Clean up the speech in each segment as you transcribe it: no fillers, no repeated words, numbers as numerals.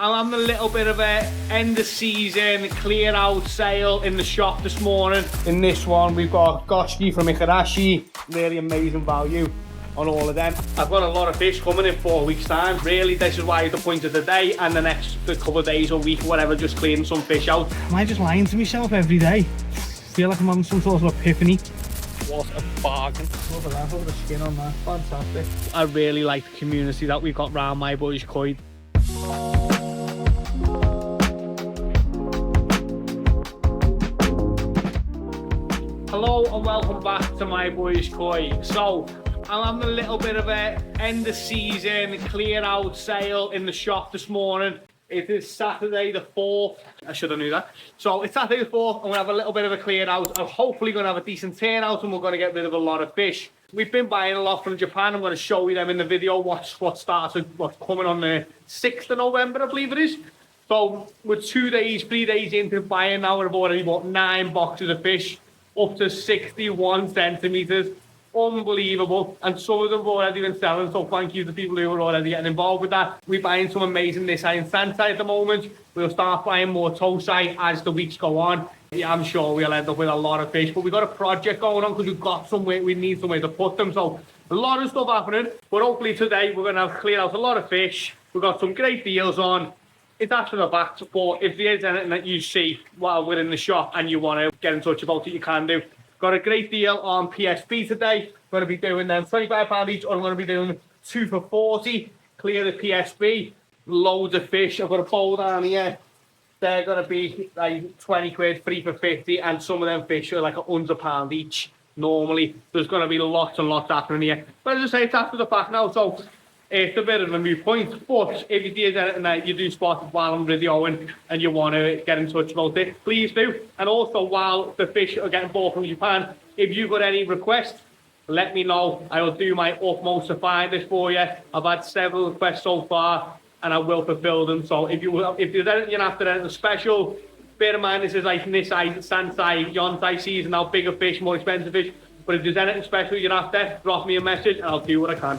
I'm having a little bit of a end of season clear out sale in the shop this morning. In this one, we've got Goshki from Ikarashi, really amazing value on all of them. I've got a lot of fish coming in 4 weeks time. Really, this is why the point of the day and the next couple of days or week, whatever, just clearing some fish out. Am I just lying to myself every day? Feel like I'm having some sort of epiphany. What a bargain. Look at that, look at the skin on that, fantastic. I really like the community that we've got around myboyskoi. Hello and welcome back to myboyskoi. So, I'm having a little bit of a end of season clear out sale in the shop this morning. It is Saturday the 4th. I should have knew that. So it's Saturday the 4th. I'm going to have a little bit of a clear out. I'm hopefully going to have a decent turnout and we're going to get rid of a lot of fish. We've been buying a lot from Japan. I'm going to show you them in the video. What's coming on the 6th of November, I believe it is. So we're 3 days into buying now. We've already bought 9 boxes of fish, up to 61 centimeters. Unbelievable. And some of them have already been selling, so thank you to people who are already getting involved with that. We're buying some amazing Nisai and Sansai at the moment. We'll start buying more Tosai as the weeks go on. Yeah, I'm sure we'll end up with a lot of fish, but we've got a project going on because we've got somewhere, we need somewhere to put them. So a lot of stuff happening, but hopefully today we're going to have cleared out a lot of fish. We've got some great deals on. It's after the fact, but if there's anything that you see while we're in the shop and you want to get in touch about it, you can do. Got a great deal on PSP today. Going to be doing them £25 each, or I'm going to be doing 2 for 40. Clear the PSP. Loads of fish. I've got a bowl down here. They're going to be like 20 quid, 3 for 50, and some of them fish are like £100 each. Normally, there's going to be lots and lots happening here. But as I say, it's after the fact now, so it's a bit of a moot point. But if you did anything that you do spot it while I'm videoing and you want to get in touch about it, please do. And also, while the fish are getting bought from Japan, if you've got any requests, let me know. I will do my utmost to find this for you. I've had several requests so far, and I will fulfill them. So if there's anything after anything special, bear in mind this is like Nisai, Sansai, Yonsai season now, bigger fish, more expensive fish. But if there's anything special you're after, drop me a message and I'll do what I can.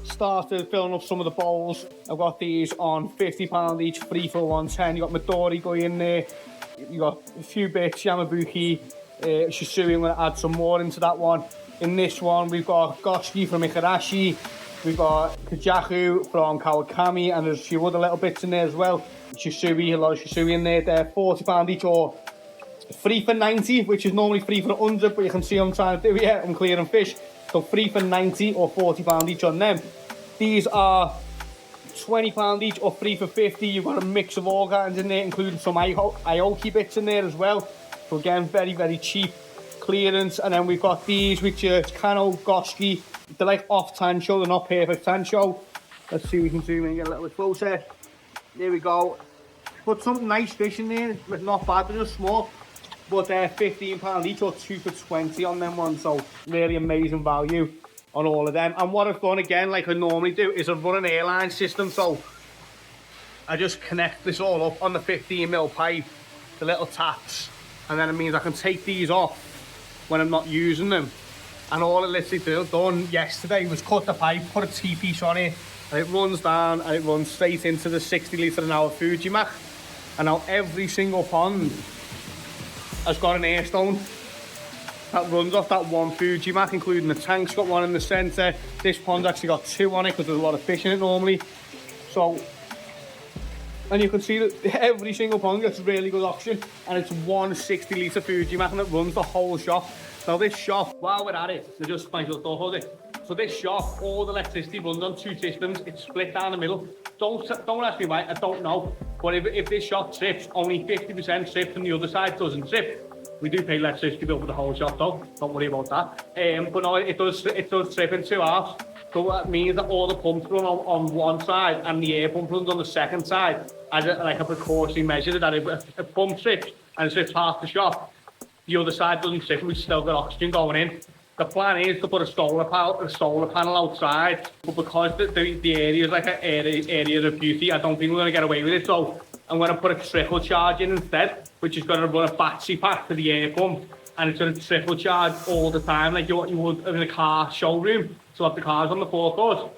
Started filling up some of the bowls. I've got these on £50 each, 3 for 110. You got Midori going in there. You got a few bits, Yamabuki, Shisui. I'm going to add some more into that one. In this one, we've got Goshki from Ikarashi. We've got Kajaku from Kawakami, and there's a few other little bits in there as well. Shisui, a lot of Shisui in there. They're £40 each, or 3 for 90, which is normally 3 for 100, but you can see what I'm trying to do here. I'm clearing fish. So 3 for 90 or £40 each on them. These are £20 each or 3 for 50. You've got a mix of all kinds in there, including some Aoki bits in there as well. So again, very, very cheap clearance. And then we've got these, which are Kano Goshki. They're like off Tancho, they're not perfect Tancho. Let's see if we can zoom in and get a little bit closer. There we go. Put some nice fish in there, but not bad, they're just small. But they're £15 each or 2 for 20 on them ones. So really amazing value on all of them. And what I've done again, like I normally do, is I've run an airline system. So I just connect this all up on the 15mm pipe, the little taps, and then it means I can take these off when I'm not using them. And all it literally done yesterday was cut the pipe, put a T-piece on it, and it runs down and it runs straight into the 60 litre an hour Fujimak. And now every single pond has got an air stone that runs off that one Fujimak, including the tank's got one in the centre. This pond's actually got 2 on it because there's a lot of fish in it normally. So, and you can see that every single pond gets really good oxygen, and it's one 60 litre Fujimak, and it runs the whole shop. Now this shop, while we're at it, so just might as well hold it. So this shop, all the electricity runs on 2 systems. It's split down the middle. Don't ask me why, I don't know. But if this shop trips, only 50% trips and the other side doesn't trip. We do pay electricity bill for the whole shop though, don't worry about that. But no, it does trip in 2 halves. So that means that all the pumps run on one side and the air pump runs on the second side as like a precautionary measure that if a pump trips and it trips half the shop, the other side doesn't trip and we still got oxygen going in. The plan is to put a solar panel outside, but because the area is like an area of beauty, I don't think we're going to get away with it. So I'm going to put a trickle charge in instead, which is going to run a battery pack to the air pump, and it's going to trickle charge all the time, like you would in a car showroom. So have the cars on the forecourt.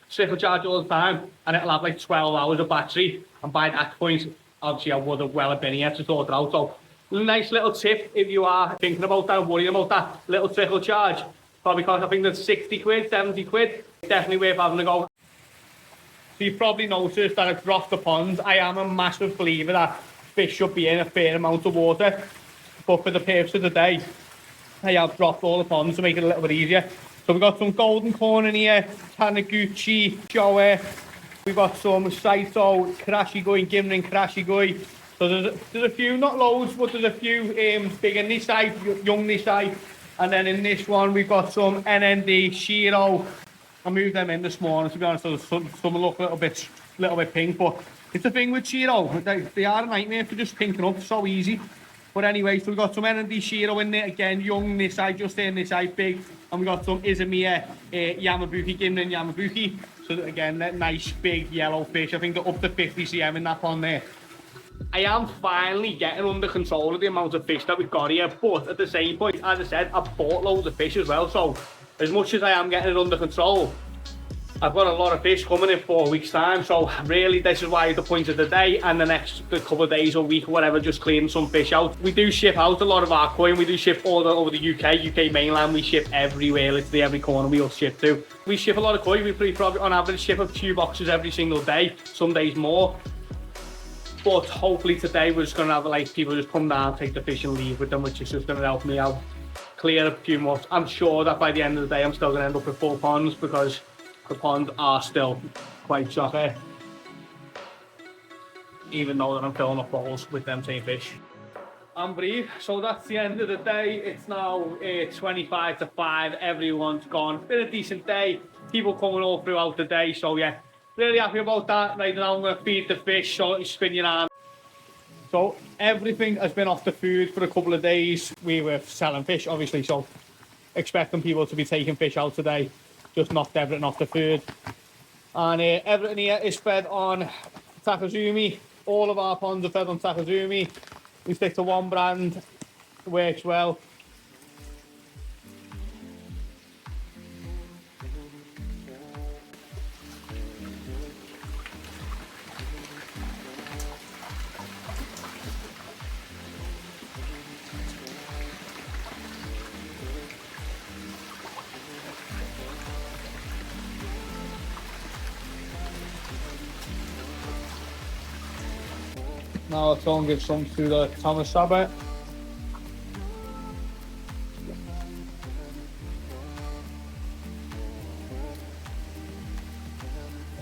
trickle charge all the time, and it'll have like 12 hours of battery. And by that point, obviously I would have well been here to sort it out. So nice little tip if you are thinking about that and worrying about that little trickle charge. Probably cost, I think that's 60 quid, 70 quid. Definitely worth having a go. So you've probably noticed that I've dropped the ponds. I am a massive believer that fish should be in a fair amount of water. But for the purpose of the day, I have dropped all the ponds to make it a little bit easier. So we've got some golden corn in here, Dainichi, Showa. We've got some Saito, Karashigoi, Gimrin, Karashigoi. So there's a few, not loads, but there's a few big in this side, young this side. And then in this one, we've got some NND, Shiro. I moved them in this morning, to be honest. So some look a little bit pink, but it's the thing with Shiro. They are a nightmare for just pinking up, so easy. But anyway, so we've got some NND Shiro in there, again, young this side, just in this side, big. And we've got some Izumi, Yamabuki, Gimrin Yamabuki. So again, that nice big yellow fish. I think they're up to 50 cm in that pond there. I am finally getting under control of the amount of fish that we've got here, but at the same point, as I said, I've bought loads of fish as well. So as much as I am getting it under control, I've got a lot of fish coming in 4 weeks' time. So really, this is why the point of the day and the next couple of days or week or whatever, just clearing some fish out. We do ship out a lot of our koi, and we do ship all over the UK mainland. We ship everywhere, literally every corner we all ship to. We ship a lot of koi. We probably on average ship a few boxes every single day, some days more. But hopefully today we're just going to have like people just come down, take the fish and leave with them, which is just going to help me out, clear a few more. I'm sure that by the end of the day I'm still going to end up with full ponds, because the ponds are still quite chocker, even though that I'm filling up bowls with them same fish. I'm brief, so that's the end of the day. It's now 25 to 5, everyone's gone. Been a decent day, people coming all throughout the day, so yeah, really happy about that. Right now I'm going to feed the fish, so you spin your arm. So everything has been off the food for a couple of days. We were selling fish, obviously, so expecting people to be taking fish out today. Just knocked everything off the food. And everything here is fed on Takazumi. All of our ponds are fed on Takazumi. We stick to one brand, it works well. Now let's go and give some to the Thomas Sabbat.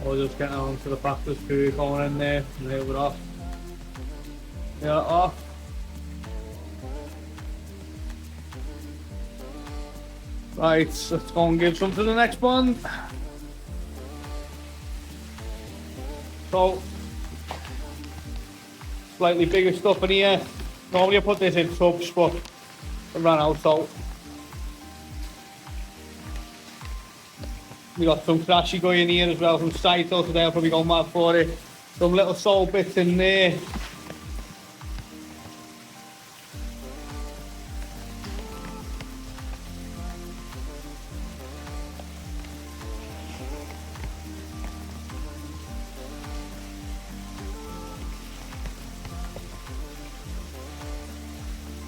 We'll just get on to the practice food going in there and nail it off. Nail it off. Right, let's go and give some to the next one. So, slightly bigger stuff in here. Normally I put this in tubs, but I ran out, so we got some Karashigoi in here as well, some Saito, so they'll probably go mad for it. Some little soul bits in there.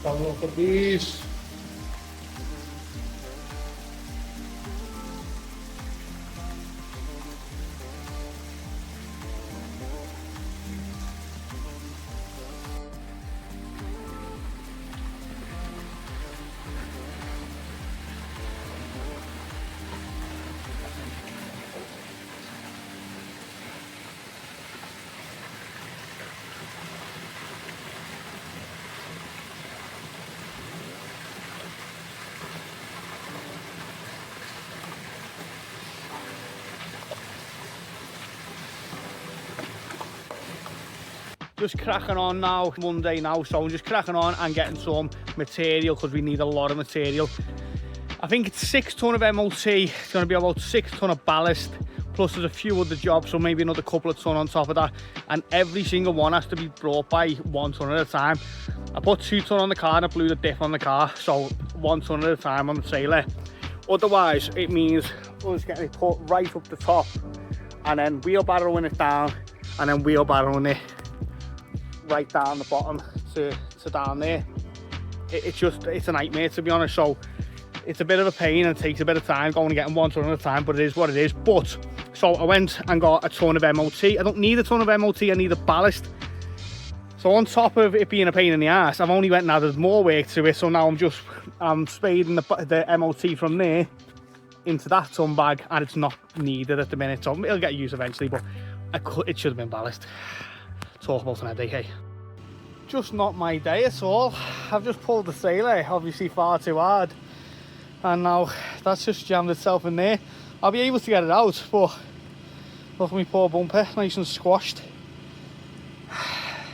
Have a look at these. Just cracking on now, Monday now, so I'm just cracking on and getting some material because we need a lot of material. I think it's 6 ton of MOT, it's going to be about 6 ton of ballast, plus there's a few other jobs, so maybe another couple of ton on top of that, and every single one has to be brought by 1 ton at a time. I put 2 ton on the car and I blew the diff on the car, so 1 ton at a time on the trailer. Otherwise, it means us getting it put right up the top and then wheelbarrowing it down, and then wheelbarrowing it right down the bottom to down there. It's a nightmare, to be honest. So it's a bit of a pain and it takes a bit of time going and getting one ton at a time, but it is what it is. But so I went and got a ton of MOT. I don't need a ton of MOT, I need a ballast. So on top of it being a pain in the ass, I've only went and added more work to it. So now I'm spading the MOT from there into that ton bag, and it's not needed at the minute. So it'll get used eventually, but it should have been ballast. Talk about another day, hey. Just not my day at all. I've just pulled the trailer, obviously far too hard, and now that's just jammed itself in there. I'll be able to get it out, but look at my poor bumper, nice and squashed.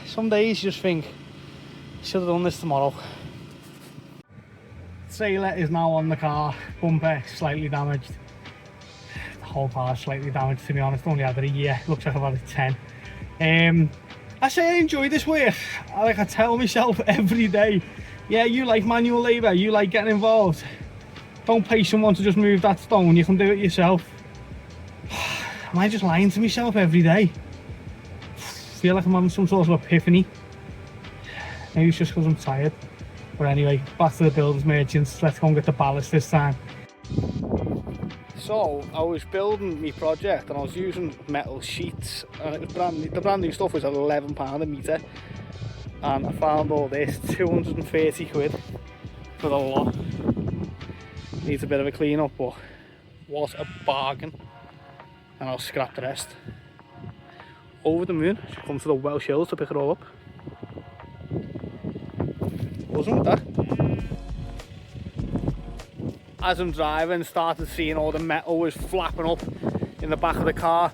Some days you just think, should have done this tomorrow. Trailer is now on the car, bumper slightly damaged. The whole car is slightly damaged, to be honest. Only had it a year, looks like I've had it 10. I say I enjoy this work. I tell myself every day, yeah, you like manual labour, you like getting involved. Don't pay someone to just move that stone, you can do it yourself. Am I just lying to myself every day? Feel like I'm having some sort of epiphany. Maybe it's just because I'm tired. But anyway, back to the builders merchants. Let's go and get the ballast this time. So I was building my project and I was using metal sheets, and it was the brand new stuff was at £11 a metre, and I found all this 230 quid for the lot. Needs a bit of a clean up, but what a bargain, and I'll scrap the rest. Over the moon, should come to the Welsh Hills to pick it all up. Wasn't with that. As I'm driving, started seeing all the metal was flapping up in the back of the car,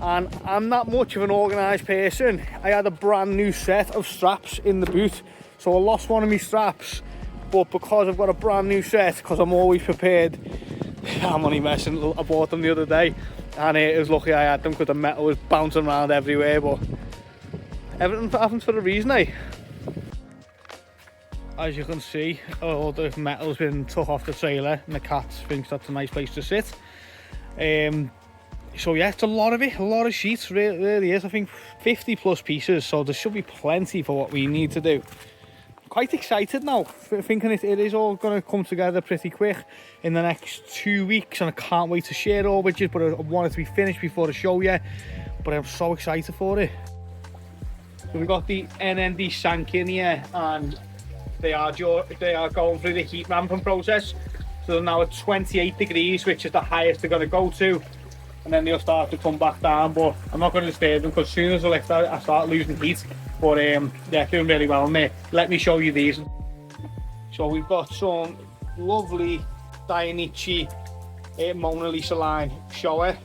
and I'm not much of an organised person. I had a brand new set of straps in the boot, so I lost one of my straps, but because I've got a brand new set, because I'm always prepared, I'm only messing. I bought them the other day, and it was lucky I had them because the metal was bouncing around everywhere, but everything happens for a reason, eh? As you can see, all the metal's been took off the trailer, and the cat thinks that's a nice place to sit. So yeah, it's a lot of sheets, really is. I think 50 plus pieces, so there should be plenty for what we need to do. Quite excited now, thinking it is all going to come together pretty quick in the next 2 weeks, and I can't wait to share it all with you, but I want it to be finished before the show yet, but I'm so excited for it. So we've got the NND Sank in here, and they are going through the heat ramping process. So they're now at 28 degrees, which is the highest they're going to go to, and then they'll start to come back down, but I'm not going to disturb them because as soon as I start losing heat. But yeah, doing really well in there. Let me show you these. So we've got some lovely Dainichi Mona Lisa line Showa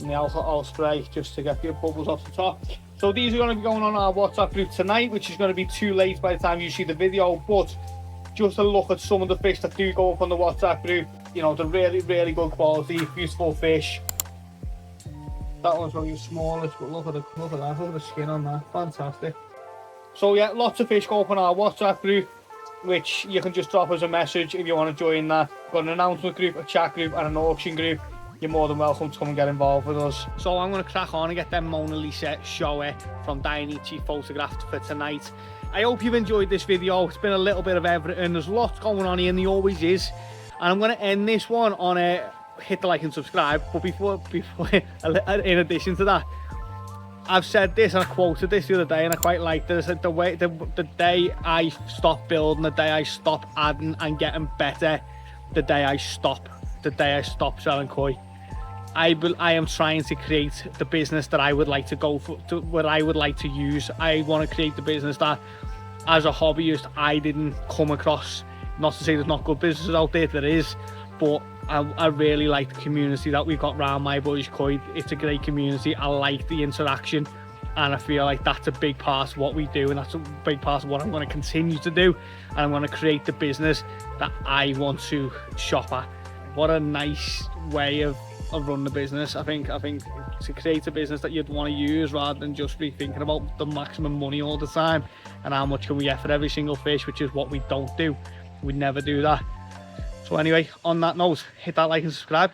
and the alcohol spray just to get the bubbles off the top. So these are going to be going on our WhatsApp group tonight, which is going to be too late by the time you see the video, but just a look at some of the fish that do go up on the WhatsApp group. You know, they're really, really good quality, beautiful fish. That one's only the smallest, but look at that, look at the skin on that, fantastic. So yeah, lots of fish go up on our WhatsApp group, which you can just drop us a message if you want to join that. We've got an announcement group, a chat group and an auction group. You're more than welcome to come and get involved with us. So I'm going to crack on and get them Mona Lisa Showa from Dainichi photographed for tonight. I hope you've enjoyed this video. It's been a little bit of everything. There's lots going on here, and there always is. And I'm going to end this one on a hit the like and subscribe, but before in addition to that, I've said this and I quoted this the other day and I quite liked it. I said the day I stop building, the day I stop adding and getting better, the day I stop selling koi. I am trying to create the business that I would like to go for, what I would like to use. I want to create the business that as a hobbyist I didn't come across. Not to say there's not good businesses out there, there is, but I really like the community that we've got around My Boys Koi. It's a great community. I like the interaction, and I feel like that's a big part of what we do, and that's a big part of what I'm going to continue to do, and I'm going to create the business that I want to shop at. What a nice way of running the business. I think to create a business that you'd want to use rather than just be thinking about the maximum money all the time and how much can we get for every single fish, which is what we don't do. We never do that. So anyway, on that note, hit that like and subscribe.